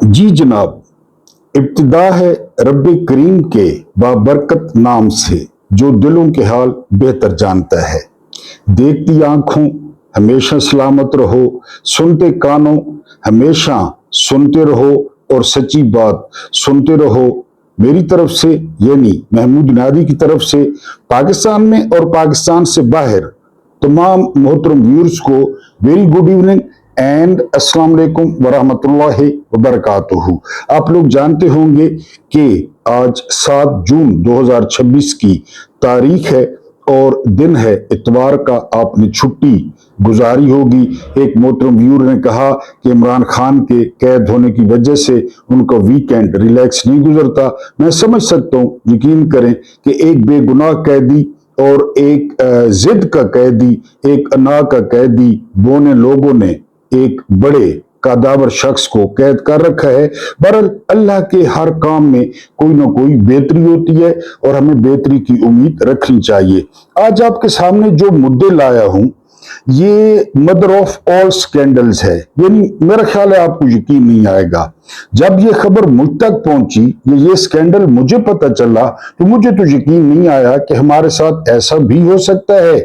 जी जनाब, इब्तिदा है रब करीम के बाबरकत नाम से, जो दिलों के हाल बेहतर जानता है। देखती आंखों हमेशा सलामत रहो, सुनते कानों हमेशा सुनते रहो और सच्ची बात सुनते रहो। मेरी तरफ से यानी महमूद नादी की तरफ से पाकिस्तान में और पाकिस्तान से बाहर तमाम मोहतरम व्यूअर्स को वेरी गुड इवनिंग एंड अस्सलाम वालेकुम वरहमतुल्लाहि वबरकातुहू। आप लोग जानते होंगे कि आज 7 जून 2026 की तारीख है और दिन है इतवार का। आपने छुट्टी गुजारी होगी। एक मोहतरम व्यूअर ने कहा कि इमरान खान के कैद होने की वजह से उनका वीकेंड रिलैक्स नहीं गुजरता। मैं समझ सकता हूँ, यकीन करें कि एक बेगुनाह कैदी और एक जिद का कैदी, एक अना का कैदी, दोनों लोगों ने एक बड़े कादावर शख्स को कैद कर रखा है। बहरहाल अल्लाह के हर काम में कोई ना कोई बेहतरी होती है और हमें बेहतरी की उम्मीद रखनी चाहिए। आज आपके सामने जो मुद्दे लाया हूं ये मदर ऑफ ऑल स्कैंडल्स है। यानी मेरा ख्याल है आपको यकीन नहीं आएगा। जब ये खबर मुझ तक पहुंची, ये स्कैंडल मुझे पता चला, तो मुझे तो यकीन नहीं आया कि हमारे साथ ऐसा भी हो सकता है।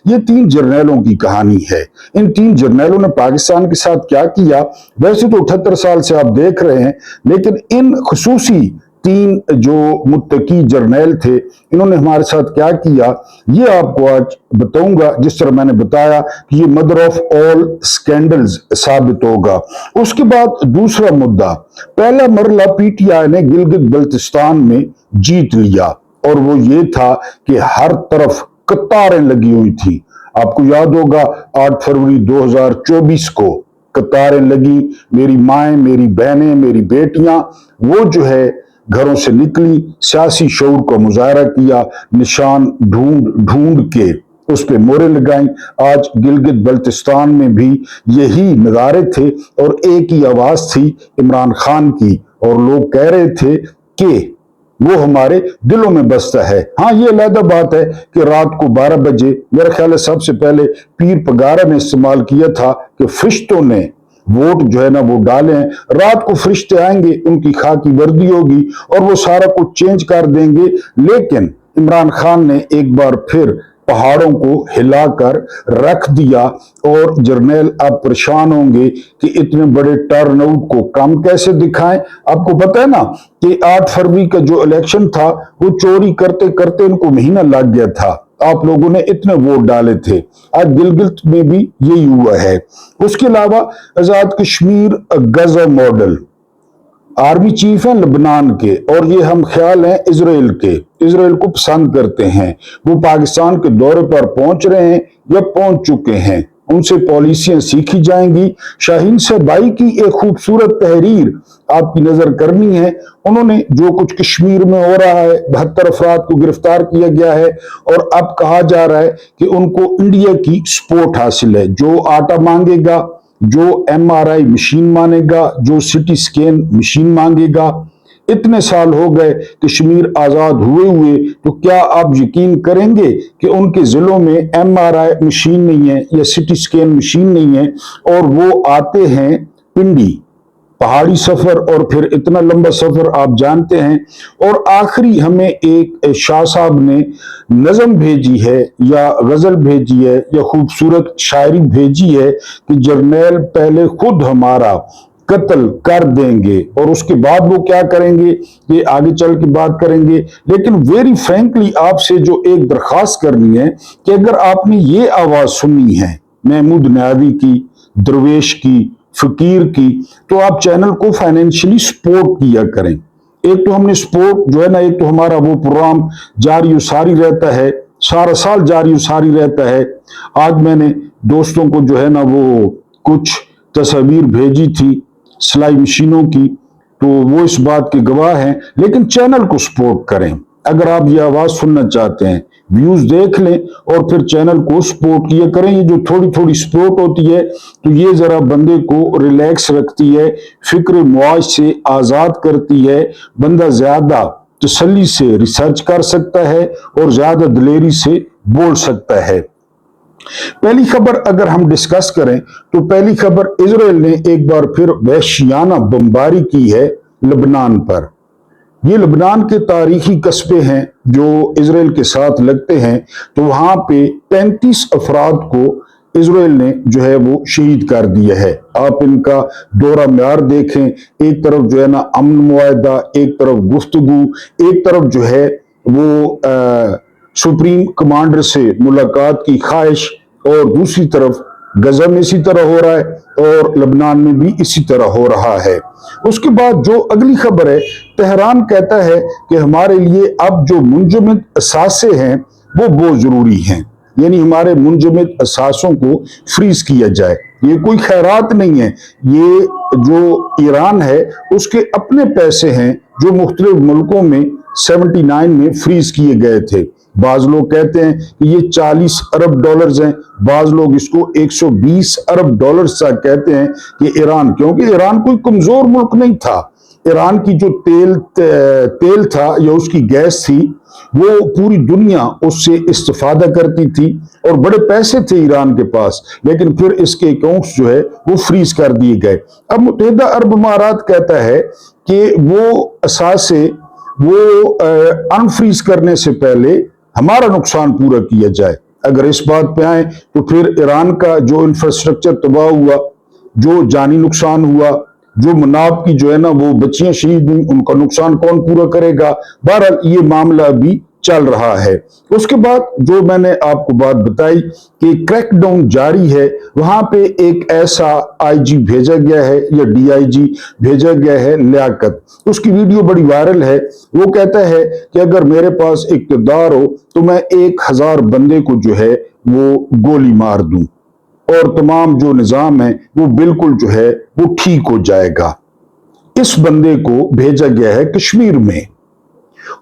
ये 3 जर्नैलों की कहानी है। इन 3 जर्नैलों ने पाकिस्तान के साथ क्या किया, वैसे तो 78 साल से आप देख रहे हैं, लेकिन इन खुसूसी 3 जो मुत्तकी जर्नैल थे, इन्होंने हमारे साथ क्या किया, ये आपको आज बताऊंगा। जिस तरह मैंने बताया कि ये मदर ऑफ ऑल स्कैंडल्स साबित होगा। उसके बाद दूसरा मुद्दा, पहला मरला पीटीआई ने गिलगित बल्तिस्तान में जीत लिया और वो ये था कि हर तरफ कतारें लगी हुई थी। आपको याद होगा 8 फरवरी 2024 को कतारें लगी। मेरी माएं, मेरी बहनें, मेरी बेटियां वो जो है घरों से निकली, सियासी शऊर का मुजाहरा किया, निशान ढूंढ ढूंढ के उस पे मोहरें लगाई। आज गिलगित बल्तिस्तान में भी यही नजारे थे और एक ही आवाज थी इमरान खान की, और लोग कह रहे थे कि वो हमारे दिलों में बसता है। हाँ, ये अलग बात है कि रात को 12 बजे मेरा ख्याल है सबसे पहले पीर पगारा ने इस्तेमाल किया था कि फरिश्तों ने वोट जो है ना वो डाले हैं। रात को फरिश्ते आएंगे, उनकी खाकी वर्दी होगी और वो सारा कुछ चेंज कर देंगे। लेकिन इमरान खान ने एक बार फिर पहाड़ों को हिलाकर रख दिया और जर्नैल अब परेशान होंगे कि इतने बड़े टर्नआउट को कम कैसे दिखाएं। आपको पता है ना कि 8 फरवरी का जो इलेक्शन था वो चोरी करते करते इनको महीना लग गया था। आप लोगों ने इतने वोट डाले थे। आज गिलगित में भी यही हुआ है। उसके अलावा आजाद कश्मीर गजा मॉडल, आर्मी चीफ हैं लबनान के और ये हम ख्याल हैं इजराइल के, इजराइल को पसंद करते हैं। वो पाकिस्तान के दौरे पर पहुंच रहे हैं या पहुंच चुके हैं। उनसे पॉलिसियां सीखी जाएंगी। शाहीन सहबाई की एक खूबसूरत तहरीर आपकी नजर करनी है। उन्होंने जो कुछ कश्मीर में हो रहा है, 72 अफराद को गिरफ्तार किया गया है और अब कहा जा रहा है कि उनको इंडिया की सपोर्ट हासिल है। जो आटा मांगेगा, जो एमआरआई मशीन मांगेगा, जो सिटी स्कैन मशीन मांगेगा। इतने साल हो गए कश्मीर आजाद हुए हुए, तो क्या आप यकीन करेंगे कि उनके जिलों में एमआरआई मशीन नहीं है या सिटी स्कैन मशीन नहीं है, और वो आते हैं पिंडी, पहाड़ी सफर और फिर इतना लंबा सफर आप जानते हैं। और आखिरी हमें एक शाह साहब ने नज़म भेजी है या गजल भेजी है या खूबसूरत शायरी भेजी है कि जर्नैल पहले खुद हमारा कत्ल कर देंगे और उसके बाद वो क्या करेंगे ये आगे चल के बात करेंगे। लेकिन वेरी फ्रैंकली आपसे जो एक दरखास्त करनी है कि अगर आपने ये आवाज सुनी है महमूद नादी की, दरवेश की, फकीर की, तो आप चैनल को फाइनेंशियली सपोर्ट किया करें। एक तो हमने सपोर्ट जो है ना, एक तो हमारा वो प्रोग्राम जारी सारी रहता है, सारा साल जारी सारी रहता है। आज मैंने दोस्तों को जो है ना वो कुछ तस्वीर भेजी थी सिलाई मशीनों की, तो वो इस बात के गवाह हैं। लेकिन चैनल को सपोर्ट करें। अगर आप ये आवाज सुनना चाहते हैं, व्यूज देख लें और फिर चैनल को सपोर्ट किया करें। ये जो थोड़ी थोड़ी सपोर्ट होती है तो ये जरा बंदे को रिलैक्स रखती है, फिक्र मुआज से आजाद करती है। बंदा ज्यादा तसल्ली से रिसर्च कर सकता है और ज्यादा दिलेरी से बोल सकता है। पहली खबर अगर हम डिस्कस करें तो पहली खबर, इजराइल ने एक बार फिर वहशियाना बमबारी की है लेबनान पर। ये लेबनान के तारीखी कस्बे हैं जो इजराइल के साथ लगते हैं, तो वहां पे 35 अफराद को इजराइल ने जो है वो शहीद कर दिया है। आप इनका दौरा म्यार देखें, एक तरफ जो है ना अमन मुआहदा, एक तरफ गुफ्तगू, एक तरफ जो है वो सुप्रीम कमांडर से मुलाकात की ख्वाहिश, और दूसरी तरफ गजा में इसी तरह हो रहा है और लबनान में भी इसी तरह हो रहा है। उसके बाद जो अगली खबर है, तेहरान कहता है कि हमारे लिए अब जो मुंजमद असासे हैं वो बहुत जरूरी हैं, यानी हमारे मुंजमद असासों को फ्रीज किया जाए। ये कोई खैरात नहीं है, ये जो ईरान है उसके अपने पैसे हैं जो मुख्तलिफ मुल्कों में 79 में फ्रीज किए गए थे। बाज लोग कहते हैं कि ये 40 अरब डॉलर्स हैं, बाज लोग इसको 120 अरब डॉलर्स तक कहते हैं कि ईरान, क्योंकि ईरान कोई कमजोर मुल्क नहीं था। ईरान की जो तेल था या उसकी गैस थी वो पूरी दुनिया उससे इस्तेफादा करती थी और बड़े पैसे थे ईरान के पास, लेकिन फिर इसके अकाउंट्स जो है वो फ्रीज कर दिए गए। अब मुत्तहिदा अरब अमारात कहता है कि वो असासे वो अनफ्रीज करने से पहले हमारा नुकसान पूरा किया जाए। अगर इस बात पे आए तो फिर ईरान का जो इंफ्रास्ट्रक्चर तबाह हुआ, जो जानी नुकसान हुआ, जो मनाब की जो है ना वो बच्चियां शहीद हुई, उनका नुकसान कौन पूरा करेगा। बहरहाल ये मामला अभी चल रहा है। उसके बाद जो मैंने आपको बात बताई कि क्रैकडाउन जारी है, वहां पे एक ऐसा आईजी भेजा गया है या डीआईजी भेजा गया है लियाकत, उसकी वीडियो बड़ी वायरल है। वो कहता है कि अगर मेरे पास इक्तदार हो तो मैं 1000 बंदे को जो है वो गोली मार दूं और तमाम जो निजाम है वो बिल्कुल जो है वो ठीक हो जाएगा। इस बंदे को भेजा गया है कश्मीर में,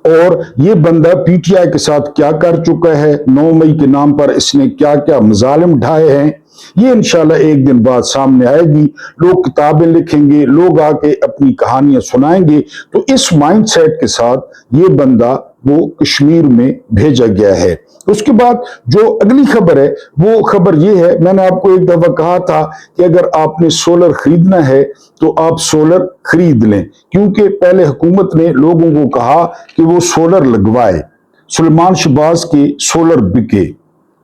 और ये बंदा पीटीआई के साथ क्या कर चुका है, 9 मई के नाम पर इसने क्या क्या मजालिम ढाए हैं, ये इंशाल्लाह एक दिन बाद सामने आएगी। लोग किताबें लिखेंगे, लोग आके अपनी कहानियां सुनाएंगे। तो इस माइंडसेट के साथ ये बंदा वो कश्मीर में भेजा गया है। उसके बाद जो अगली खबर है वो खबर ये है, मैंने आपको एक दफा कहा था कि अगर आपने सोलर खरीदना है तो आप सोलर खरीद लें, क्योंकि पहले हुकूमत ने लोगों को कहा कि वो सोलर लगवाए। सुलेमान शहबाज के सोलर बिके,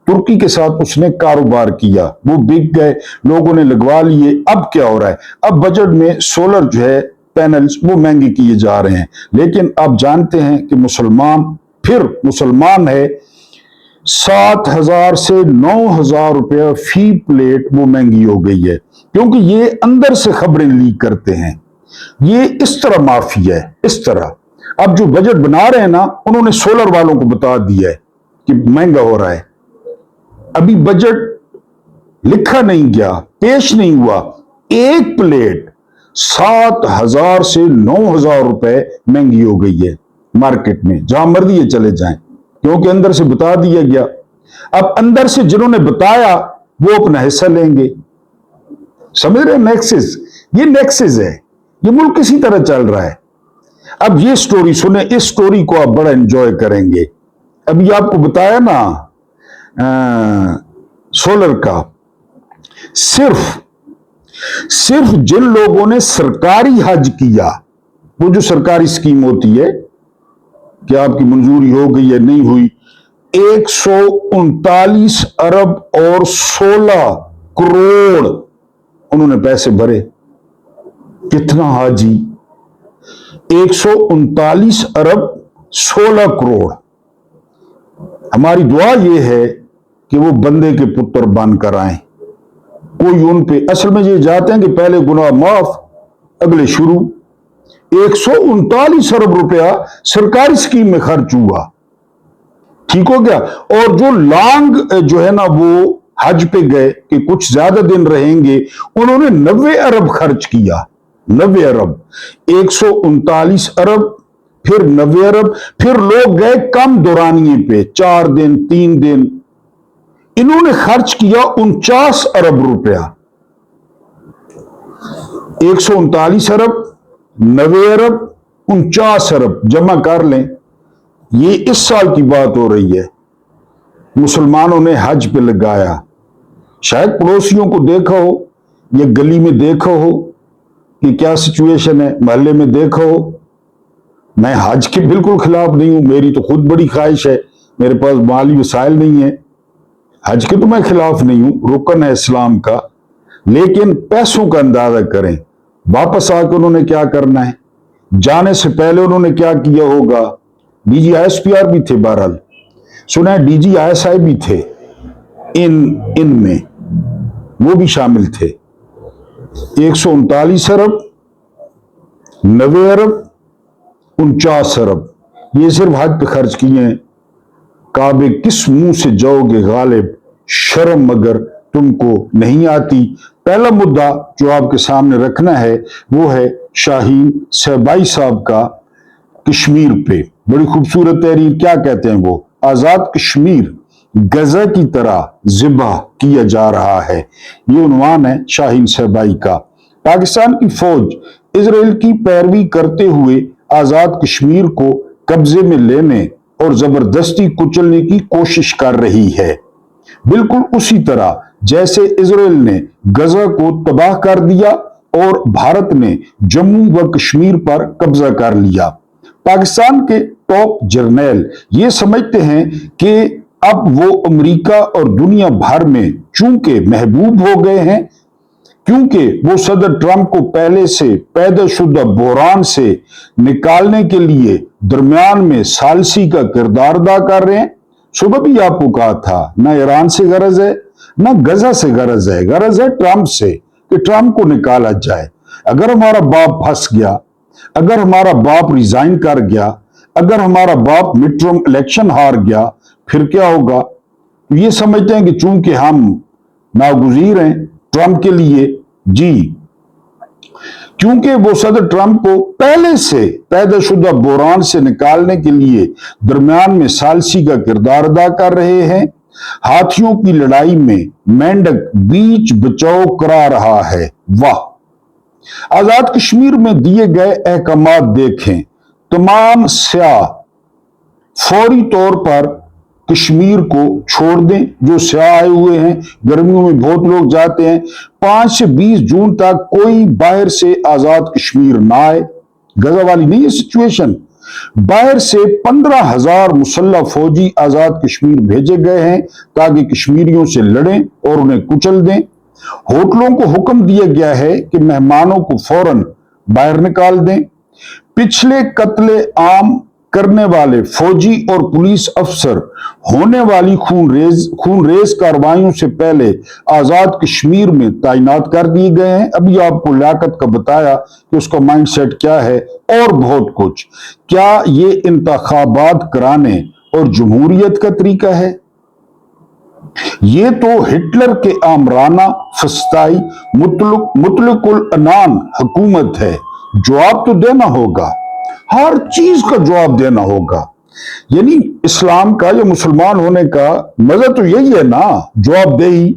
तुर्की के साथ उसने कारोबार किया, वो बिक गए, लोगों ने लगवा लिए। अब क्या हो रहा है, अब बजट में सोलर जो है पैनल्स वो महंगे किए जा रहे हैं। लेकिन आप जानते हैं कि मुसलमान है, 7,000 से 9,000 रुपया फी प्लेट वो महंगी हो गई है, क्योंकि ये अंदर से खबरें लीक करते हैं। ये इस तरह माफिया है, इस तरह। अब जो बजट बना रहे हैं ना, उन्होंने सोलर वालों को बता दिया है कि महंगा हो रहा है। अभी बजट लिखा नहीं गया, पेश नहीं हुआ, एक प्लेट 7,000 से 9,000 रुपए महंगी हो गई है मार्केट में, जहां मर्जी ये चले जाएं, क्योंकि अंदर से बता दिया गया। अब अंदर से जिन्होंने बताया वो अपना हिस्सा लेंगे। समझ रहे? नेक्सिस, ये नेक्सिस है, ये मुल्क किसी तरह चल रहा है। अब ये स्टोरी सुने, इस स्टोरी को आप बड़ा एंजॉय करेंगे। अभी आपको बताया ना सोलर का, सिर्फ जिन लोगों ने सरकारी हज किया, वो जो सरकारी स्कीम होती है कि आपकी मंजूरी हो गई या नहीं हुई, 139 अरब और 16 करोड़ उन्होंने पैसे भरे। कितना हाजी? 139 अरब 16 करोड़। हमारी दुआ यह है कि वो बंदे के पुत्र बनकर आए, कोई उन पे, असल में ये जाते हैं कि पहले गुनाह माफ अगले शुरू। 139 अरब रुपया सरकारी स्कीम में खर्च हुआ, ठीक हो गया। और जो लॉन्ग जो है ना वो हज पे गए कि कुछ ज्यादा दिन रहेंगे, उन्होंने 90 अरब खर्च किया, 90 अरब, 139 अरब, फिर 90 अरब, फिर लोग गए कम दौरानिए पे, 4 दिन 3 दिन, इन्होंने खर्च किया 49 अरब रुपया। 139 अरब, 90 अरब, 49 अरब जमा कर लें। ये इस साल की बात हो रही है, मुसलमानों ने हज पे लगाया शायद पड़ोसियों को देखा हो या गली में देखा हो कि क्या सिचुएशन है, मोहल्ले में देखा हो। मैं हज के बिल्कुल खिलाफ नहीं हूं, मेरी तो खुद बड़ी ख्वाहिश है, मेरे पास माली वसाइल नहीं है, हज के तो मैं खिलाफ नहीं हूं, रुकन है इस्लाम का। लेकिन पैसों का अंदाजा करें, वापस आकर उन्होंने क्या करना है, जाने से पहले उन्होंने क्या किया होगा। DGISPR भी थे, बहरहाल सुना है DGISI भी थे, इनमें वो भी शामिल थे। 139 अरब, 90 अरब, 49 अरब ये सिर्फ हज पे खर्च किए हैं। काबे किस मुंह से जाओगे गालिब, शर्म मगर तुमको नहीं आती। पहला मुद्दा जो आपके सामने रखना है वो है शाहीन सहबाई साहब का कश्मीर पे। बड़ी खूबसूरत तहरीर, क्या कहते हैं वो, आजाद कश्मीर गजा की तरह ज़िबा किया जा रहा है, ये उन्वान है शाहीन सहबाई का। पाकिस्तान की फौज इजराइल की पैरवी करते हुए आजाद कश्मीर को कब्जे में लेने और जबरदस्ती कुचलने की कोशिश कर रही है, बिल्कुल उसी तरह जैसे इजराइल ने गजा को तबाह कर दिया और भारत ने जम्मू व कश्मीर पर कब्जा कर लिया। पाकिस्तान के टॉप जर्नैल ये समझते हैं कि अब वो अमेरिका और दुनिया भर में चूंकि महबूब हो गए हैं, क्योंकि वो सदर ट्रंप को पहले से पैदाशुदा बहरान से निकालने के लिए दरमियान में सालसी का किरदार अदा कर रहे हैं। सुबह भी आपको कहा था, ना ईरान से गरज है ना गजा से गरज है ट्रंप से, कि ट्रंप को निकाला जाए। अगर हमारा बाप फंस गया, अगर हमारा बाप रिजाइन कर गया, अगर हमारा बाप मिड टर्म इलेक्शन हार गया, फिर क्या होगा। ये समझते हैं कि चूंकि हम नागुज़ीर हैं ट्रंप के लिए, जी, क्योंकि वो सदर ट्रंप को पहले से पैदाशुदा बहरान से निकालने के लिए दरमियान में सालसी का किरदार अदा कर रहे हैं। हाथियों की लड़ाई में मेंढक बीच बचाव करा रहा है। वाह। आजाद कश्मीर में दिए गए अहकामात देखें, तमाम स्याह फौरी तौर पर कश्मीर को छोड़ दें। जो स्याह आए हुए हैं, गर्मियों में बहुत लोग जाते हैं, 5 से 20 जून तक कोई बाहर से आजाद कश्मीर ना आए। गजा वाली नहीं है सिचुएशन, बाहर से 15,000 मुसल्लह फौजी आजाद कश्मीर भेजे गए हैं ताकि कश्मीरियों से लड़ें और उन्हें कुचल दें। होटलों को हुक्म दिया गया है कि मेहमानों को फौरन बाहर निकाल दें। पिछले कत्ले आम करने वाले फौजी और पुलिस अफसर होने वाली खूनरेज कार्रवाइयों से पहले आजाद कश्मीर में तैनात कर दिए गए हैं। अभी आपको लियाकत का बताया कि उसका माइंडसेट क्या है और बहुत कुछ। क्या ये इंतखाबात कराने और जमहूरियत का तरीका है? ये तो हिटलर के आमराना फस्ताई मुतलकुल अनान हुकूमत है। जवाब तो देना होगा, हर चीज का जवाब देना होगा। यानी इस्लाम का या मुसलमान होने का मजा तो यही है ना, जवाबदेही।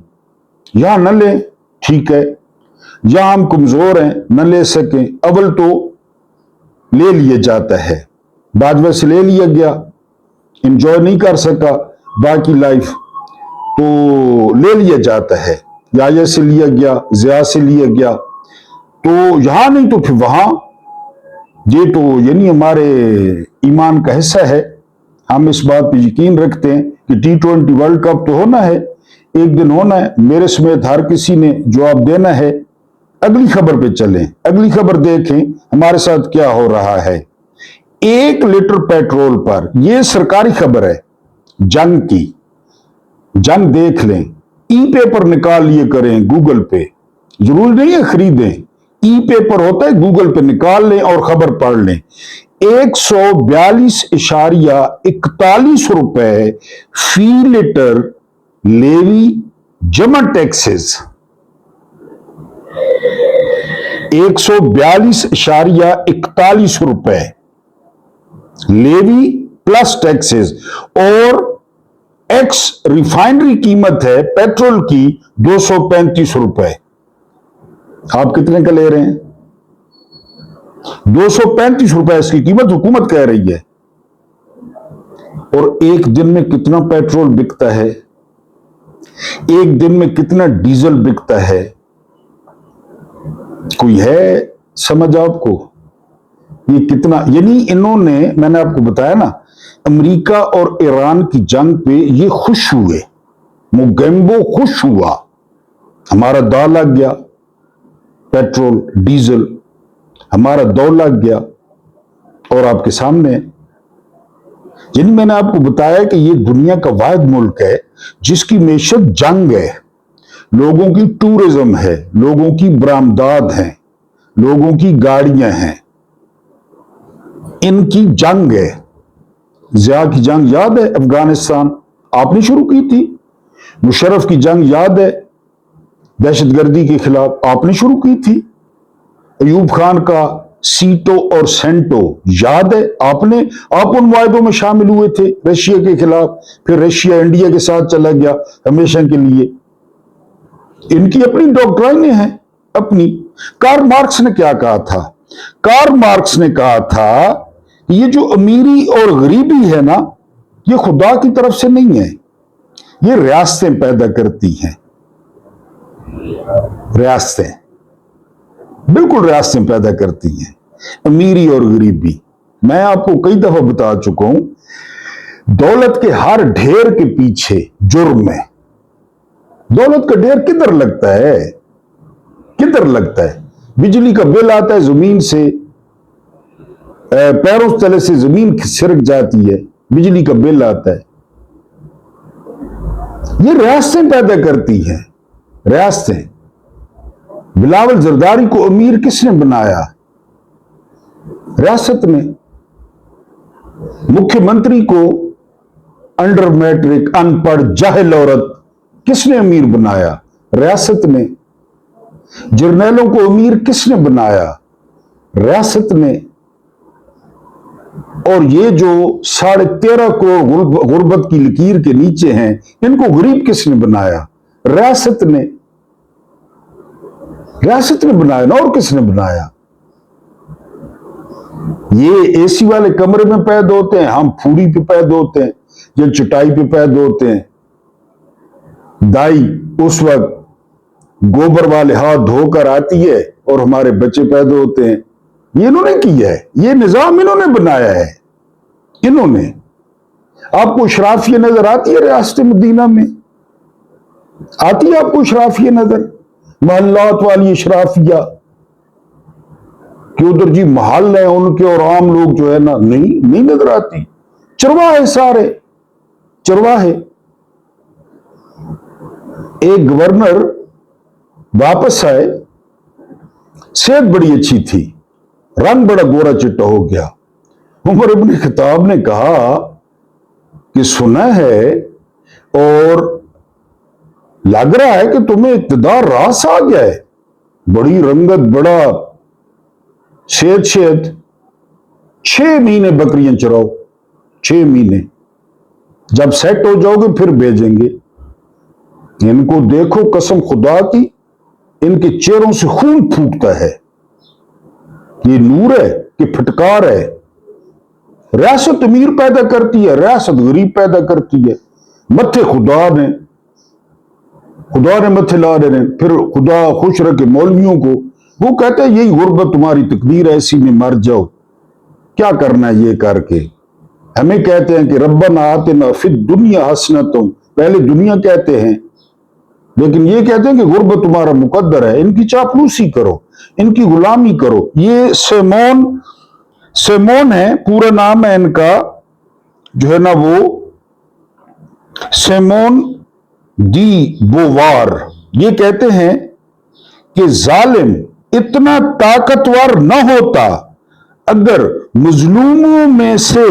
यहां न ले, ठीक है, यहां हम कमजोर हैं, न ले सकें, अव्वल तो ले लिया जाता है, बाद में से ले लिया गया, एंजॉय नहीं कर सका बाकी लाइफ, तो ले लिया जाता है, याया से लिया गया, जिया से लिया गया, तो यहां नहीं तो फिर वहां। ये तो यानी हमारे ईमान का हिस्सा है। हम इस बात पर यकीन रखते हैं कि T20 वर्ल्ड कप तो होना है, एक दिन होना है, मेरे समेत हर किसी ने जवाब देना है। अगली खबर पे चलें, अगली खबर देखें हमारे साथ क्या हो रहा है। 1 लीटर पेट्रोल पर, यह सरकारी खबर है जंग की, जंग देख लें, ई पेपर निकाल लिए करें गूगल पे, जरूरी नहीं है खरीदें, ई पेपर होता है, गूगल पे निकाल लें और खबर पढ़ लें। 142.41 रुपए फी लीटर लेवी जमा टैक्सेस, 142.41 रुपए लेवी प्लस टैक्सेस, और एक्स रिफाइनरी कीमत है पेट्रोल की 235 रुपए। आप कितने का ले रहे हैं? 235 रुपए इसकी कीमत हुकूमत कह रही है। और एक दिन में कितना पेट्रोल बिकता है? ایک دن میں کتنا ڈیزل بکتا ہے؟ کوئی ہے سمجھ آپ کو؟ یہ کتنا، یعنی انہوں نے، میں نے آپ کو بتایا نا، امریکہ اور ایران کی جنگ پہ یہ خوش ہوئے، موگیمبو خوش ہوا، ہمارا داؤ لگ گیا، پیٹرول ڈیزل ہمارا داؤ لگ گیا، اور آپ کے سامنے، یعنی میں نے آپ کو بتایا کہ یہ دنیا کا واحد ملک ہے جس کی معیشت جنگ ہے، لوگوں کی ٹورزم ہے، لوگوں کی برآمدات ہیں، لوگوں کی گاڑیاں ہیں، ان کی جنگ ہے۔ ضیاء کی جنگ یاد ہے افغانستان، آپ نے شروع کی تھی۔ مشرف کی جنگ یاد ہے دہشت گردی کے خلاف، آپ نے شروع کی تھی۔ ایوب خان کا سیٹو اور سینٹو یاد ہے، آپ ان معاہدوں میں شامل ہوئے تھے رشیا کے خلاف، پھر رشیا انڈیا کے ساتھ چلا گیا ہمیشہ کے لیے۔ ان کی اپنی ڈاکٹرائنیں ہیں اپنی۔ کارل مارکس نے کیا کہا تھا؟ کارل مارکس نے کہا تھا کہ یہ جو امیری اور غریبی ہے نا، یہ خدا کی طرف سے نہیں ہے، یہ ریاستیں پیدا کرتی ہیں، ریاستیں، بالکل ریاستیں پیدا کرتی ہیں امیری اور غریبی۔ میں آپ کو کئی دفعہ بتا چکا ہوں، دولت کے ہر ڈھیر کے پیچھے جرم ہے۔ دولت کا ڈھیر کدھر لگتا ہے؟ کدھر لگتا ہے؟ بجلی کا بل آتا ہے زمین سے، پیروں تلے سے زمین سرک جاتی ہے، بجلی کا بل آتا ہے۔ یہ ریاستیں پیدا کرتی ہیں، ریاستیں۔ بلاول زرداری کو امیر کس نے بنایا؟ ریاست نے۔ مکھیہ منتری کو انڈر میٹرک، ان پڑھ، جاہل عورت کس نے امیر بنایا؟ ریاست نے۔ جرنیلوں کو امیر کس نے بنایا؟ ریاست نے۔ اور یہ جو 13.5 کروڑ غربت کی لکیر کے نیچے ہیں، ان کو غریب کس نے بنایا؟ ریاست نے۔ ریاست نے بنایا نا، اور کس نے بنایا؟ یہ اے سی والے کمرے میں پیدا ہوتے ہیں، ہم پھوڑی پہ پیدا ہوتے ہیں یا چٹائی پہ پیدا ہوتے ہیں۔ دائی اس وقت گوبر والے ہاتھ دھو کر آتی ہے اور ہمارے بچے پیدا ہوتے ہیں۔ یہ انہوں نے کیا ہے، یہ نظام انہوں نے بنایا ہے، انہوں نے۔ آپ کو اشرافیہ نظر آتی ہے ریاست مدینہ میں؟ آتی ہے آپ کو اشرافیہ نظر؟ محلات والی اشرافیہ کہ ادھر جی محل ہیں ان کے اور عام لوگ جو ہے نا، نہیں نظر آتی۔ چرواہے، سارے چرواہے۔ ایک گورنر واپس آئے، صحت بڑی اچھی تھی، رنگ بڑا گورا چٹا ہو گیا۔ عمر ابن خطاب نے کہا کہ سنا ہے اور لگ رہا ہے کہ تمہیں اقتدار راس آ گیا ہے، بڑی رنگت، بڑا صحت۔ 6 مہینے بکریاں چراؤ، 6 مہینے، جب سیٹ ہو جاؤ گے پھر بھیجیں گے۔ ان کو دیکھو، قسم خدا کی ان کے چہروں سے خون پھوٹتا ہے۔ یہ نور ہے کہ پھٹکار ہے؟ ریاست امیر پیدا کرتی ہے، ریاست غریب پیدا کرتی ہے۔ متھے خدا نے متھے لا رہے ہیں، پھر خدا خوش رکھے مولویوں کو، وہ کہتے ہیں یہی غربت تمہاری تقدیر ہے، اسی میں مر جاؤ، کیا کرنا ہے یہ کر کے۔ ہمیں کہتے ہیں کہ ربنا آتنا فی الدنیا حسنۃ، پہلے دنیا کہتے ہیں، لیکن یہ کہتے ہیں کہ غربت تمہارا مقدر ہے، ان کی چاپلوسی کرو، ان کی غلامی کرو۔ یہ سیمون ہے، پورا نام ہے ان کا جو ہے نا، وہ سیمون دی بووار۔ یہ کہتے ہیں کہ ظالم اتنا طاقتور نہ ہوتا اگر مظلوموں میں سے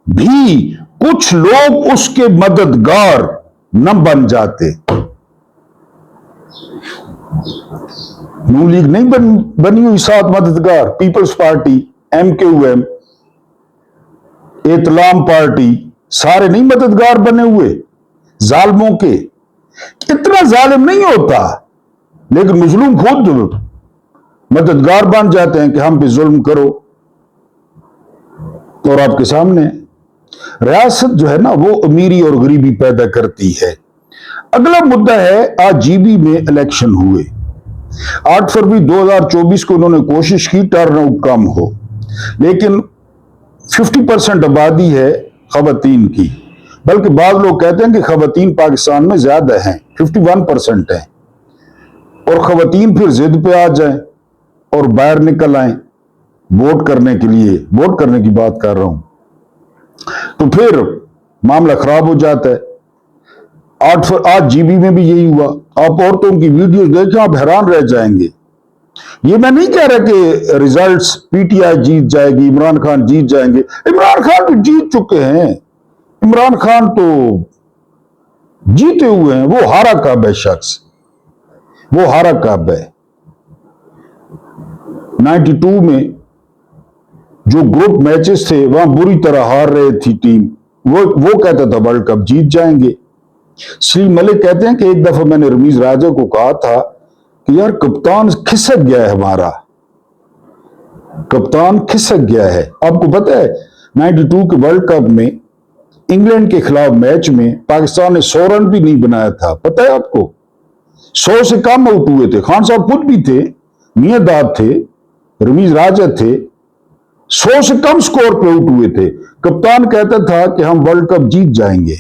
بھی کچھ لوگ اس کے مددگار نہ بن جاتے۔ نون لیگ نہیں بنی ہوئی 7 مددگار، پیپلز پارٹی، MQM، ایتلام پارٹی، سارے نہیں مددگار بنے ہوئے ظالموں کے؟ اتنا ظالم نہیں ہوتا، لیکن مظلوم خود مددگار بن جاتے ہیں کہ ہم پہ ظلم کرو۔ اور آپ کے سامنے ریاست جو ہے نا، وہ امیری اور غریبی پیدا کرتی ہے۔ अगला मुद्दा है, आज जीबी में इलेक्शन हुए। 8 फरवरी 2024 को उन्होंने कोशिश की टर्नआउट कम हो, लेकिन 50% आबादी है खवातीन की, बल्कि बाद लोग कहते हैं कि खवातीन पाकिस्तान में ज्यादा हैं, 51% है। और खवातीन फिर जिद पे आ जाएं और बाहर निकल आए वोट करने के लिए, वोट करने की बात कर रहा हूं, तो फिर मामला खराब हो जाता है। आज जीबी में भी यही हुआ। आप औरतों की वीडियोस देखें, आप हैरान रह जाएंगे। ये मैं नहीं कह रहा कि रिजल्ट्स पीटीआई जीत जाएगी, इमरान खान जीत जाएंगे। इमरान खान तो जीत चुके हैं, इमरान खान तो जीते हुए हैं, वो हारा कब है शख्स, वो हारा कब है। 92 में जो ग्रुप मैचेस थे वहां बुरी तरह हार रही थी टीम, वो कहता था वर्ल्ड कप जीत जाएंगे। श्री मलिक कहते हैं कि एक दफा मैंने रमीज राजा को कहा था कि यार कप्तान खिसक गया है, हमारा कप्तान खिसक गया है। आपको पता है 92 के वर्ल्ड कप में इंग्लैंड के खिलाफ मैच में पाकिस्तान ने 100 रन भी नहीं बनाया था, पता है आपको? 100 से कम आउट हुए थे। खान साहब खुद भी थे, मियां दाद थे, रमीज राजा थे, 100 से कम स्कोर पे आउट हुए थे। कप्तान कहता था कि हम वर्ल्ड कप जीत जाएंगे।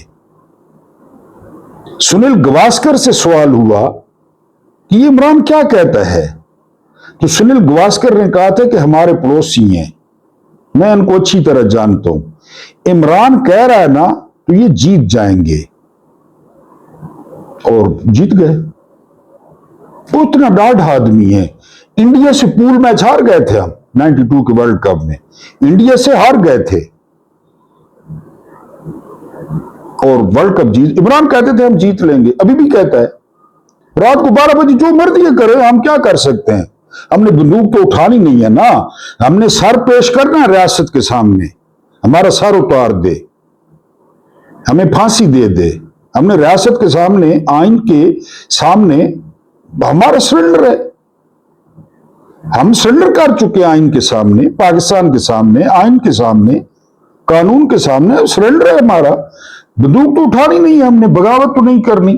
सुनील गावस्कर से सवाल हुआ कि ये इमरान क्या कहता है, तो सुनील गावस्कर ने कहा था कि हमारे पड़ोसी हैं, मैं इनको अच्छी तरह जानता हूं, इमरान कह रहा है ना तो ये जीत जाएंगे, और जीत गए। वो इतना डाढ़ आदमी है। इंडिया से पूल मैच हार गए थे हम 92 के वर्ल्ड कप में, इंडिया से हार गए थे और वर्ल्ड कप जीत, इमरान कहते थे हम जीत लेंगे, अभी भी कहता है। रात को 12 बजे जो मर्जी करे, हम क्या कर सकते हैं, हमने बंदूक तो उठानी नहीं है ना, हमने सर पेश करना है रियासत के सामने, हमारा सर उतार दे, हमें फांसी दे दे, हमने रियासत के सामने, आइन के सामने हमारा सरेंडर है, हम सरेंडर कर चुके हैं आइन के सामने, पाकिस्तान के सामने, आइन के सामने, कानून के सामने सरेंडर है हमारा। बंदूक तो उठानी नहीं है हमने, बगावत तो नहीं करनी,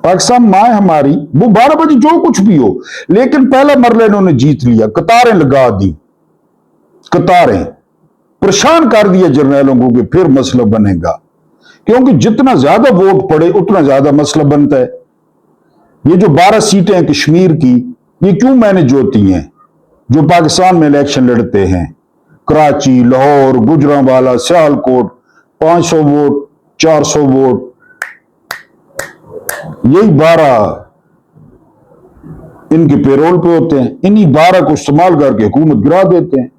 पाकिस्तान मां है हमारी, वो 12 बजे जो कुछ भी हो। लेकिन पहला मरला इन्होंने जीत लिया, कतारें लगा दी, कतारें परेशान कर दिया जर्नैलों को कि फिर मसला बनेगा, क्योंकि जितना ज्यादा वोट पड़े उतना ज्यादा मसला बनता है। ये जो 12 सीटें हैं कश्मीर की, ये क्यों मैनेज होती हैं? जो पाकिस्तान में इलेक्शन लड़ते हैं, कराची, लाहौर, गुजरांवाला, सियालकोट, 500 वोट, 400 वोट, यही 12 इनके पेरोल पे होते हैं। इन्हीं 12 को इस्तेमाल करके हुकूमत गिरा देते हैं,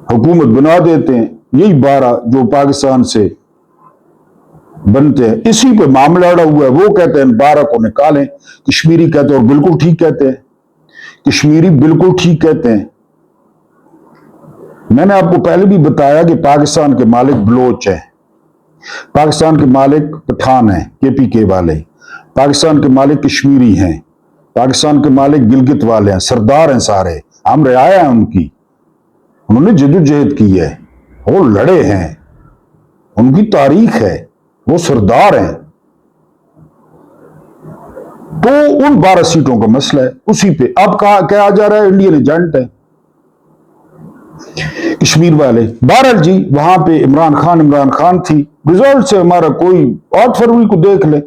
हुकूमत बना देते हैं। यही 12 जो पाकिस्तान से बनते हैं, इसी पे मामला अड़ा हुआ है। वो कहते हैं 12 को निकालें, कश्मीरी कहते हैं, और बिल्कुल ठीक कहते हैं, कश्मीरी बिल्कुल ठीक कहते हैं। मैंने आपको पहले भी बताया कि पाकिस्तान के मालिक बलोच हैं, पाकिस्तान के मालिक पठान हैं, केपीके वाले, पाकिस्तान के मालिक कश्मीरी हैं, पाकिस्तान के मालिक गिलगित वाले हैं, सरदार हैं सारे, हम रियाया हैं उनकी, उन्होंने जदोजहद की है, वो लड़े हैं, उनकी तारीख है, वो सरदार हैं। तो उन 12 सीटों का मसला है, उसी पे अब क्या आ जा रहा है, इंडियन एजेंट है कश्मीर वाले। बहरहाल जी, वहां पे इमरान खान थी। रिजल्ट से हमारा कोई, 8 फरवरी को देख ले,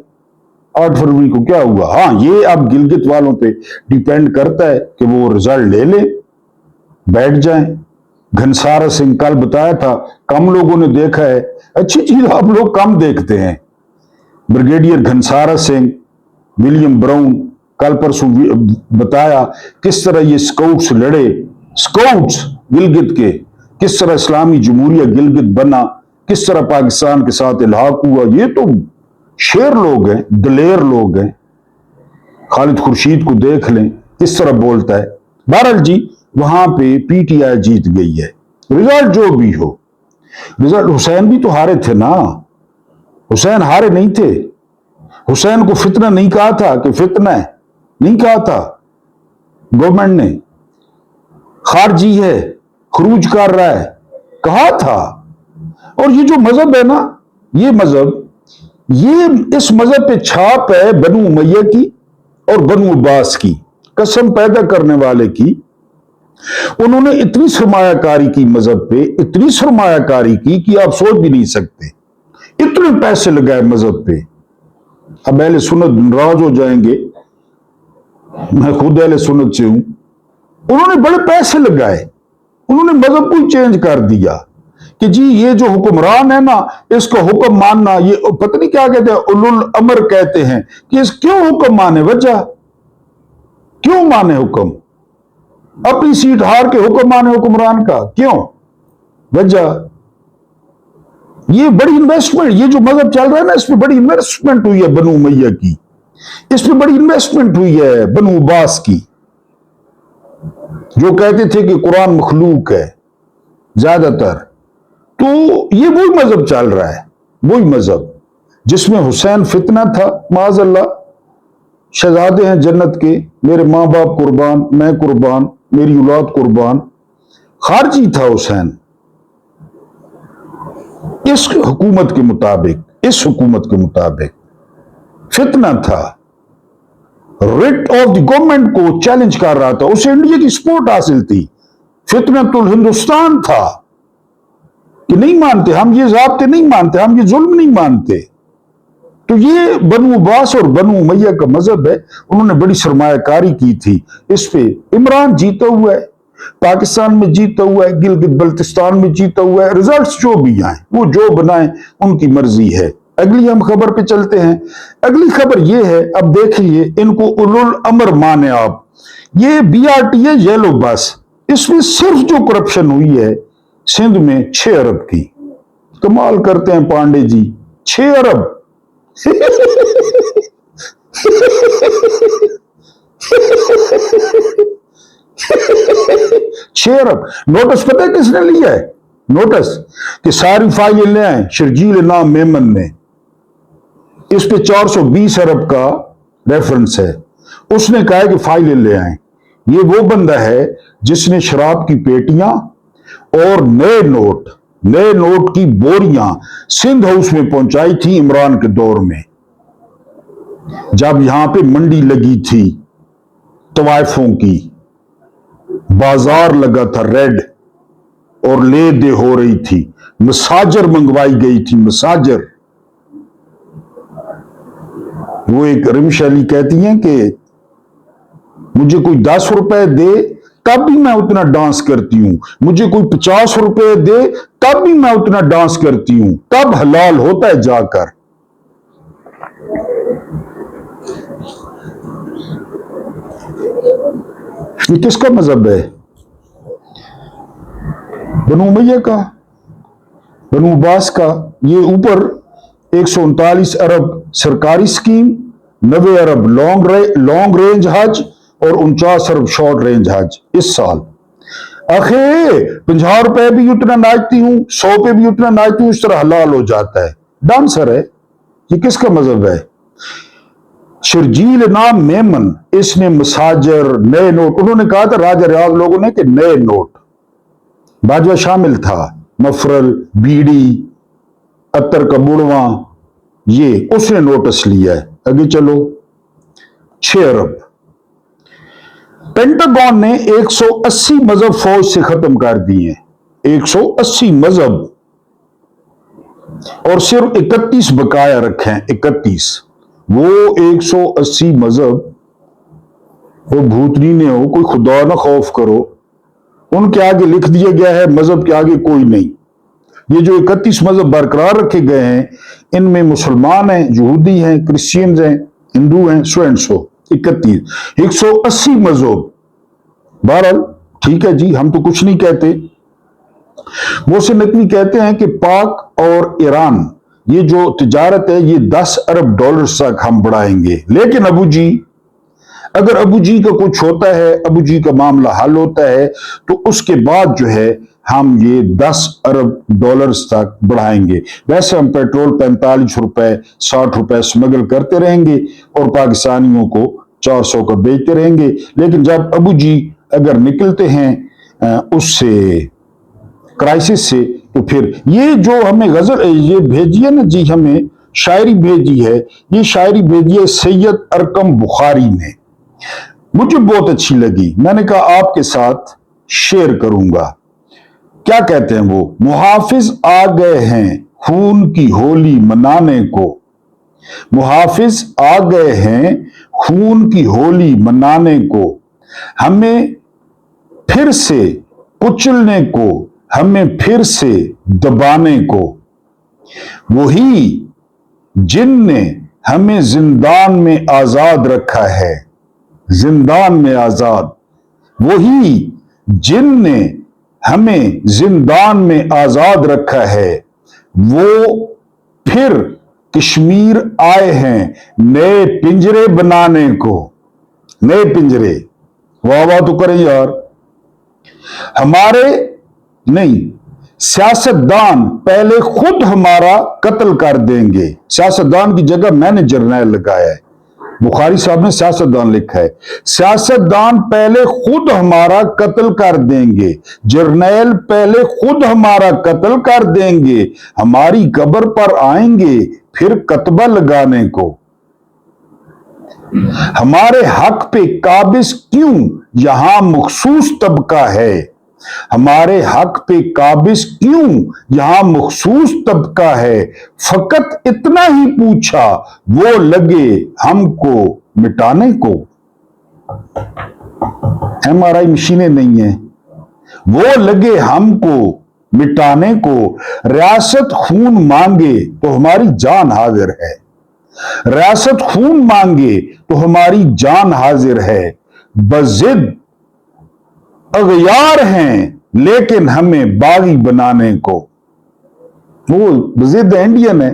8 फरवरी को क्या हुआ। हाँ, ये अब गिलगित वालों पे डिपेंड करता है कि वो रिजल्ट ले ले, बैठ जाएं। घनसारा सिंह कल बताया था, कम लोगों ने देखा है, अच्छी चीज आप लोग कम देखते हैं। ब्रिगेडियर घनसारा सिंह, विलियम ब्राउन कल परसों बताया किस तरह ये स्काउट्स लड़े, स्काउट्स गिलगित के, किस तरह इस्लामी जमहूरिया गिलगित बना, किस तरह पाकिस्तान के साथ इल्हाक हुआ। ये तो शेर लोग हैं, दलेर लोग हैं। खालिद खुर्शीद को देख लें किस तरह बोलता है। बहरहाल जी, वहां पे पीटीआई जीत गई है। रिजल्ट जो भी हो, रिजल्ट, हुसैन भी तो हारे थे ना, हुसैन हारे नहीं थे। हुसैन को फितना नहीं कहा था कि फितना है, नहीं कहा था गवर्नमेंट ने, खारजी है, खरूज कर रहा है, कहा था। और ये जो मजहब है ना, ये मजहब یہ اس مذہب پہ چھاپ ہے بنو امیہ کی اور بنو عباس کی، قسم پیدا کرنے والے کی۔ انہوں نے اتنی سرمایہ کاری کی مذہب پہ، اتنی سرمایہ کاری کی کہ آپ سوچ بھی نہیں سکتے، اتنے پیسے لگائے مذہب پہ۔ اب اہل سنت ناراض ہو جائیں گے، میں خود اہل سنت سے ہوں۔ انہوں نے بڑے پیسے لگائے، انہوں نے مذہب کو چینج کر دیا کہ جی یہ جو حکمران ہے نا اس کا حکم ماننا، یہ پتہ نہیں کیا کہتے ہیں، اولو الامر کہتے ہیں، کہ اس کیوں حکم مانے؟ وجہ کیوں مانے حکم؟ اپنی سیٹ ہار کے حکم مانے حکمران کا کیوں؟ وجہ یہ بڑی انویسٹمنٹ، یہ جو مذہب چل رہا ہے نا اس میں بڑی انویسٹمنٹ ہوئی ہے بنو امیہ کی، اس میں بڑی انویسٹمنٹ ہوئی ہے بنو عباس کی، جو کہتے تھے کہ قرآن مخلوق ہے زیادہ تر۔ تو یہ وہی مذہب چل رہا ہے، وہی مذہب جس میں حسین فتنہ تھا، معاذ اللہ، شہزادے ہیں جنت کے، میرے ماں باپ قربان، میں قربان، میری اولاد قربان، خارجی تھا حسین۔ اس حکومت کے مطابق فتنہ تھا، رٹ آف دی گورنمنٹ کو چیلنج کر رہا تھا، اسے انڈیا کی سپورٹ حاصل تھی، فتنہ الہندوستان تھا کہ نہیں مانتے ہم، یہ ضابطے نہیں مانتے ہم، یہ ظلم نہیں مانتے۔ تو یہ بنو عباس اور بنو امیہ کا مذہب ہے، انہوں نے بڑی سرمایہ کاری کی تھی اس پہ۔ عمران جیتا ہوا ہے، پاکستان میں جیتا ہوا ہے، گلگت بلتستان میں جیتا ہوا ہے، ریزلٹس جو بھی آئیں وہ جو بنائیں ان کی مرضی ہے۔ اگلی ہم خبر پہ چلتے ہیں۔ اگلی خبر یہ ہے، اب دیکھیے ان کو اولو الامر مانے آپ، یہ بی آر ٹی ہے یلو بس، اس میں صرف جو کرپشن ہوئی ہے سندھ میں 6 ارب کی، کمال کرتے ہیں پانڈے جی، 6 ارب 6 ارب نوٹس پتہ ہے کس نے لیا ہے؟ نوٹس کہ ساری فائلیں لے آئیں، شرجیل نام میمن نے، اس پہ 420 ارب کا ریفرنس ہے، اس نے کہا کہ فائلیں لے آئیں۔ یہ وہ بندہ ہے جس نے شراب کی پیٹیاں اور نئے نوٹ کی بوریاں سندھ ہاؤس میں پہنچائی تھی عمران کے دور میں، جب یہاں پہ منڈی لگی تھی طوائفوں کی، بازار لگا تھا ریڈ اور لے دے ہو رہی تھی، مساجر منگوائی گئی تھی، مساجر۔ وہ ایک رمش علی کہتی ہیں کہ مجھے کوئی 10 روپے دے تب بھی میں اتنا ڈانس کرتی ہوں، مجھے کوئی 50 روپے دے تب بھی میں اتنا ڈانس کرتی ہوں، تب حلال ہوتا ہے جا کر۔ یہ کس کا مذہب ہے؟ بنو امیہ کا، بنو عباس کا۔ یہ اوپر 139 ارب سرکاری سکیم، 90 ارب لانگ رینج حج اور 49 ارب شارٹ رینج حج اس سال۔ آخر 50 روپے بھی اتنا ناچتی ہوں، 100 پہ بھی اتنا ناچتی ہوں، اس طرح حلال ہو جاتا ہے۔ ڈانسر ہے یہ، کس کا مذہب ہے؟ شرجیل نام میمن، اس نے مساجر، نئے نوٹ، انہوں نے کہا تھا راجہ ریاض لوگوں نے کہ نئے نوٹ، باجوہ شامل تھا، مفرل، بیڑی، عطر کا بڑواں، یہ اس نے نوٹس لیا ہے۔ آگے چلو، 6 ارب۔ پینٹاگون نے 180 مذہب فوج سے ختم کر دیے، 180 مذہب، اور صرف 31 بقایا رکھے ہیں، 31۔ وہ 180 مذہب، وہ بھوتنی نے ہو، کوئی خدا نہ خوف کرو، ان کے آگے لکھ دیا گیا ہے مذہب کے آگے کوئی نہیں۔ یہ جو 31 مذہب برقرار رکھے گئے ہیں، ان میں مسلمان ہیں، یہودی ہیں، کرسچینز ہیں، ہندو ہیں، سو اینڈ سو، 31، 180 مذہب۔ بہرحال ٹھیک ہے جی، ہم تو کچھ نہیں کہتے۔ محسن نقوی کہتے ہیں کہ پاک اور ایران یہ جو تجارت ہے یہ 10 ارب ڈالرز تک ہم بڑھائیں گے، لیکن ابو جی، اگر ابو جی کا کچھ ہوتا ہے، ابو جی کا معاملہ حل ہوتا ہے تو اس کے بعد جو ہے ہم یہ 10 ارب ڈالرز تک بڑھائیں گے۔ ویسے ہم پیٹرول 45 روپے 60 روپے سمگل کرتے رہیں گے اور پاکستانیوں کو 400 کا بیچتے رہیں گے، لیکن جب ابو جی اگر نکلتے ہیں اس سے کرائسس سے، تو پھر یہ جو ہمیں غزل یہ بھیجیے نا جی ہمیں शायरी भेजी है। ये शायरी भेजी है सैयद अरकम बुखारी ने, मुझे बहुत अच्छी लगी, मैंने कहा आपके साथ शेयर करूंगा। क्या कहते हैं वो, मुहाफिज आ गए हैं खून की होली मनाने को, मुहाफिज आ गए हैं खून की होली मनाने को, हमें फिर से कुचलने को, हमें फिर से दबाने को, वही जिनने हमें जिंदान में आजाद रखा है, जिंदान में आजाद, वही जिनने हमें जिंदान में आजाद रखा है, वो फिर कश्मीर आए हैं नए पिंजरे बनाने को, नए पिंजरे। वाह वाह तो करें यार। हमारे नहीं, सियासतदान पहले खुद हमारा कत्ल कर देंगे, सियासतदान की जगह मैंने जर्नैल लगाया है, बुखारी साहब ने सियासतदान लिखा है, सियासतदान पहले खुद हमारा कत्ल कर देंगे, जर्नैल पहले खुद हमारा कत्ल कर देंगे, हमारी कब्र पर आएंगे फिर कतबा लगाने को, हमारे हक पे काबिज क्यों यहां मखसूस तबका है, हमारे हक पे काबिज क्यों यहां मखसूस तबका है, फकत इतना ही पूछा वो लगे हमको मिटाने को। MRI मशीनें नहीं है, वो लगे हमको मिटाने को, रियासत खून मांगे तो हमारी जान हाजिर है, रियासत खून मांगे तो हमारी जान हाजिर है, बजिद अगयार हैं लेकिन हमें बागी बनाने को, वो बजिद इंडियन है,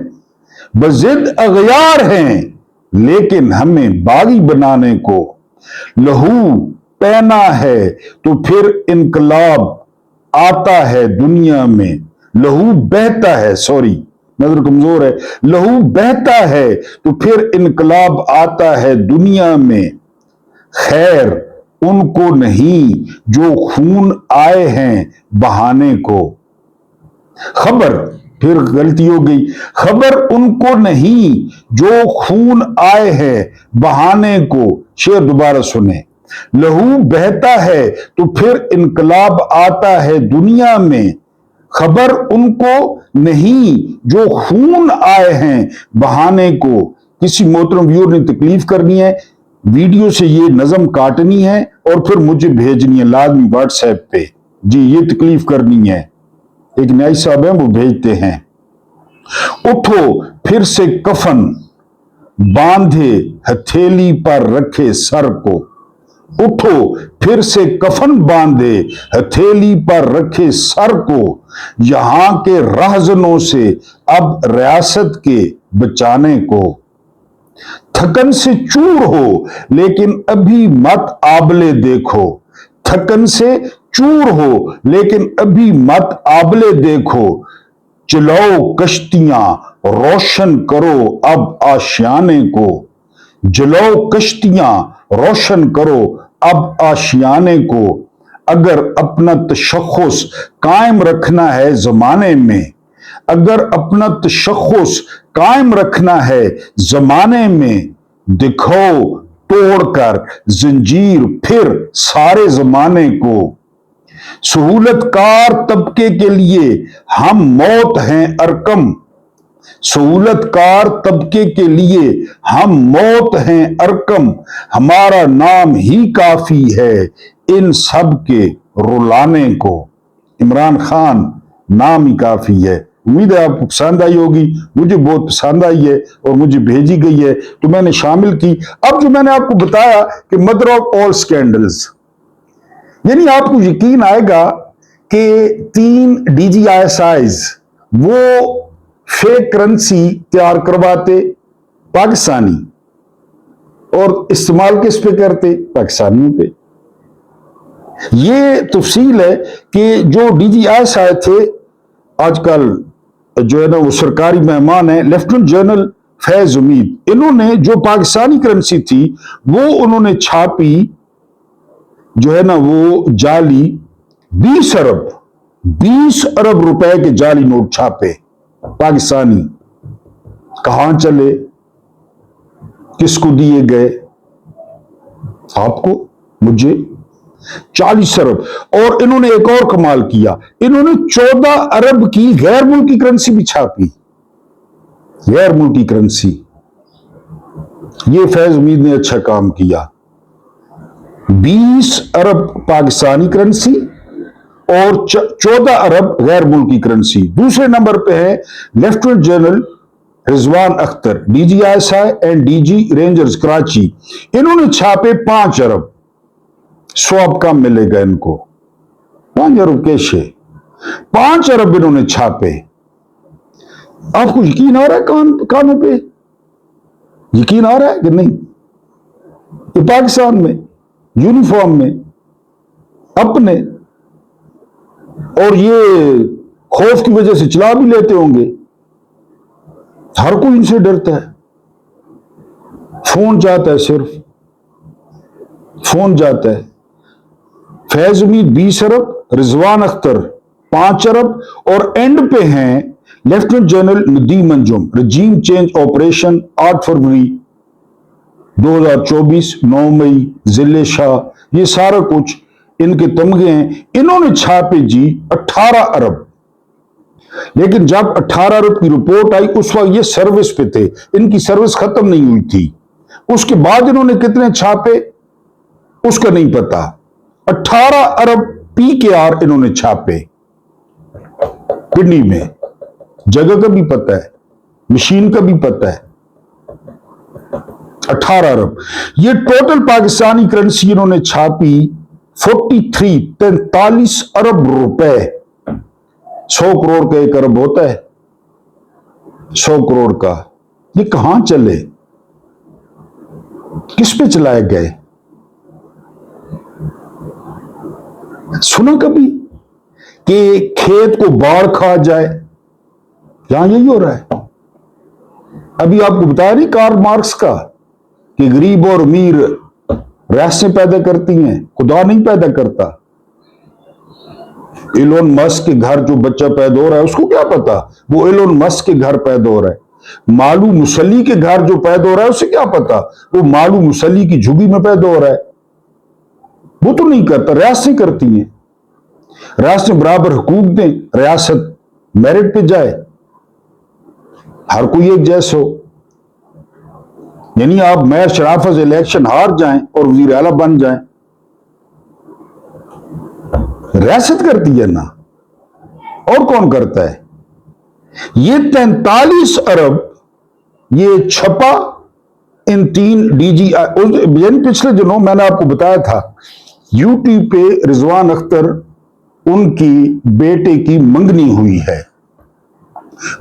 बजिद अगयार हैं लेकिन हमें बागी बनाने को, लहू पहना है तो फिर इनकलाब आता है दुनिया में, लहू बहता है, सॉरी नजर कमजोर है, लहू बहता है तो फिर इनकलाब आता है दुनिया में, खैर उनको नहीं जो खून आए हैं बहाने को, खबर, फिर गलती हो गई, खबर उनको नहीं जो खून आए हैं बहाने को, शेर दोबारा सुने, लहू बहता है तो फिर इनकलाब आता है दुनिया में, खबर उनको नहीं जो खून आए हैं बहाने को। किसी मोहतरम व्यूअर ने तकलीफ करनी है, वीडियो से ये नज़म काटनी है और फिर मुझे भेजनी है लाजमी व्हाट्सएप पे, जी ये तकलीफ करनी है, एक न्याय साहब है वो भेजते हैं। उठो फिर से कफन बांधे हथेली पर रखे सर को, उठो फिर से कफन बांधे हथेली पर रखे सर को, यहां के रहजनों से अब रियासत के बचाने को, थकन से चूर हो लेकिन अभी मत आबले देखो, थकन से चूर हो लेकिन अभी मत आबले देखो, चलाओ कश्तियां रोशन करो अब आशियाने को, जलाओ कश्तियां रोशन करो अब आशियाने को, अगर अपना तशख्खुस कायम रखना है जमाने में, अगर अपना तशख्खुस कायम रखना है जमाने में, दिखाओ तोड़कर जंजीर फिर सारे जमाने को, सहूलतकार तबके के लिए हम मौत हैं अरकम, सहूलतकार तबके के लिए हम मौत हैं अरकम, हमारा नाम ही काफी है इन सब के रुलाने को। इमरान खान नाम ही काफी है। उम्मीद है आपको पसंद आई होगी, मुझे बहुत पसंद आई है और मुझे भेजी गई है तो मैंने शामिल की। अब जो मैंने आपको बताया कि मदर ऑफ ऑल स्कैंडल्स, यानी आपको यकीन आएगा कि 3 DGISIs वो फेक करेंसी तैयार करवाते पाकिस्तानी और इस्तेमाल किस पे करते, पाकिस्तानियों पे। ये तफसील है कि जो DGIS आए थे आजकल जो है ना वो सरकारी मेहमान है लेफ्टिनेंट जनरल फैज उमीद, इन्होंने जो पाकिस्तानी करेंसी थी वो उन्होंने छापी जो है ना वो जाली 20 अरब रुपए के जाली नोट छापे पाकिस्तानी। कहां चले, किसको दिए गए? आपको, मुझे 40 अरब। और इन्होंने एक और कमाल किया, इन्होंने 14 अरब की गैर मुल्की करेंसी भी छापी। गैर मुल्की करेंसी, ये फैज उम्मीद ने अच्छा काम किया। 20 अरब पाकिस्तानी करेंसी और 14 अरब गैर मुल्की करेंसी। दूसरे नंबर पे है lieutenant general Rizwan Akhtar, DGISI and DG rangers Karachi. इन्होंने छापे 5 अरब। स्वाब कम मिलेगा इनको, 5 अरब कैसे? 5 अरब इन्होंने छापे। आपको यकीन आ रहा है कानों पे? यकीन आ रहा है कि नहीं? ये पाकिस्तान में यूनिफॉर्म में अपने, और ये खौफ की वजह से चला भी लेते होंगे। हर कोई इनसे डरता है। फोन जाता है, सिर्फ फोन जाता है। फैज उम्मीद 20 अरब, रिजवान अख्तर 5 अरब, और एंड पे हैं lieutenant general Nadeem Anjum. रजीम change operation 8 फरवरी 2024, 9 मई, जिले शाह, ये सारा कुछ इनके तमगे हैं। इन्होंने छापे जी 18 अरब। लेकिन जब 18 अरब की रिपोर्ट आई, उस वक्त ये सर्विस पे थे, इनकी सर्विस खत्म नहीं हुई थी। उसके बाद इन्होंने कितने छापे उसका नहीं पता। 18 अरब PKR इन्होंने छापे। पिंडी में जगह का भी पता है, मशीन का भी पता है। 18 अरब। ये टोटल पाकिस्तानी करेंसी इन्होंने छापी 43 अरब रुपए। 100 करोड़ का 1 अरब होता है, 100 करोड़ का। ये कहां चले, किस पे चलाए गए? सुना कभी कि खेत को बाढ़ खा जाए? यहां यही हो रहा है। अभी आपको बताया नहीं कार्ल मार्क्स का कि गरीब और अमीर रैसें पैदा करती हैं, खुदा नहीं पैदा करता। एलोन मस्क के घर जो बच्चा पैदा हो रहा है, उसको क्या पता वो एलोन मस्क के घर पैदा हो रहा है। मालू मुसल्ली के घर जो पैदा हो रहा है, उसे क्या पता वो मालू मुसल्ली की झुग्गी में पैदा हो रहा है। वो तो नहीं करता, रियासतें करती हैं। रियासतें बराबर हुकूक दें, रियासत मेरिट पे जाए, हर कोई एक जैसे हो। यानी आप मेयर शराफत से इलेक्शन हार जाएं और वजीर आला बन जाएं, रियासत करती है ना, और कौन करता है? ये 43 अरब ये छपा इन 3 DGI। पिछले दिनों मैंने आपको बताया था यूट्यूब पे रिजवान अख्तर उनकी बेटे की मंगनी हुई है।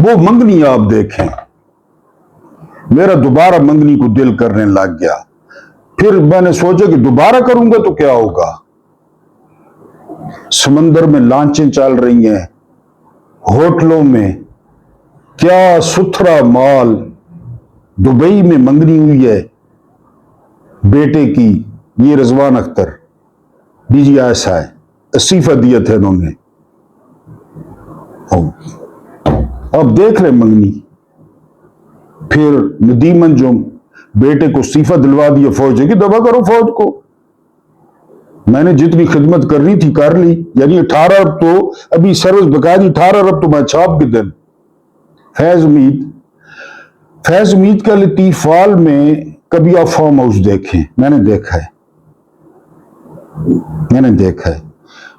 वो मंगनी आप देखें, मेरा दोबारा मंगनी को दिल करने लग गया। फिर मैंने सोचा कि दोबारा करूंगा तो क्या होगा। समंदर में लांचें चल रही हैं, होटलों में क्या सुथरा माल। दुबई में मंगनी हुई है बेटे की। ये रिजवान अख्तर DGISI इस्तीफा दिया था इन्होंने। अब देख रहे मंगनी। फिर नदीम अंजुम बेटे को इस्तीफा दिलवा दिया, फौज की दबा करो फौज को। मैंने जितनी खिदमत करनी थी कर ली। यानी 18 अरब तो अभी सर्विस बका दी, 18 अरब तो मैं छाप के दिन। फैज उम्मीद का लतीफाल में कभी आप फार्म हाउस देखें? मैंने देखा है।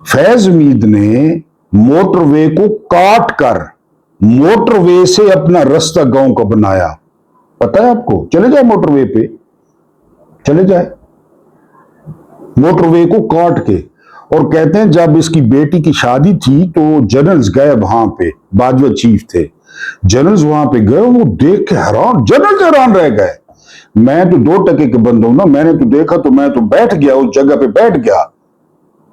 फैज उम्मीद ने मोटरवे को काट कर मोटरवे से अपना रास्ता गांव का बनाया। पता है आपको? चले जाए मोटरवे पे, चले जाए मोटरवे को काट के। और कहते हैं जब इसकी बेटी की शादी थी तो जनरल्स गए वहां पे, बाजवा चीफ थे, जनरल्स वहां पे गए, वो देख के हैरान, जनरल्स हैरान रह गए। मैं तो 2 टके के बंदा हूं ना, मैंने तो देखा तो मैं तो बैठ गया, उस जगह पे बैठ गया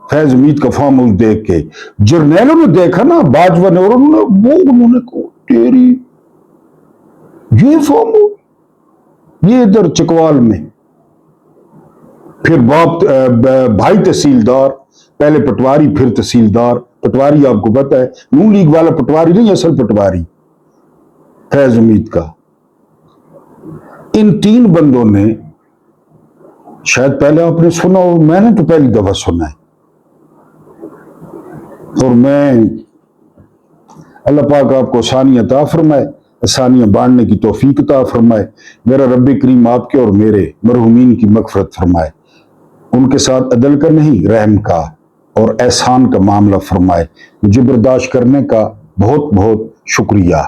फैज उम्मीद का फार्म हाउस देख के। जर्नैलों ने देखा ना, बाजवा ने, और उन्होंने तेरी ये फार्म हाउस, ये इधर चकवाल में। फिर बाप भाई तहसीलदार, पहले पटवारी फिर तहसीलदार। पटवारी आपको पता है नून लीग वाला पटवारी नहीं, असल पटवारी फैज उम्मीद का। ان 3 بندوں نے شاید پہلے آپ نے سنا ہو، میں نے تو پہلی دفعہ سنا ہے، اور میں اللہ پاک آپ کو آسانی عطا فرمائے، آسانیاں بانٹنے کی توفیق عطا فرمائے۔ میرا رب کریم آپ کے اور میرے مرحومین کی مغفرت فرمائے، ان کے ساتھ عدل کا نہیں رحم کا اور احسان کا معاملہ فرمائے۔ مجھے برداشت کرنے کا بہت بہت شکریہ۔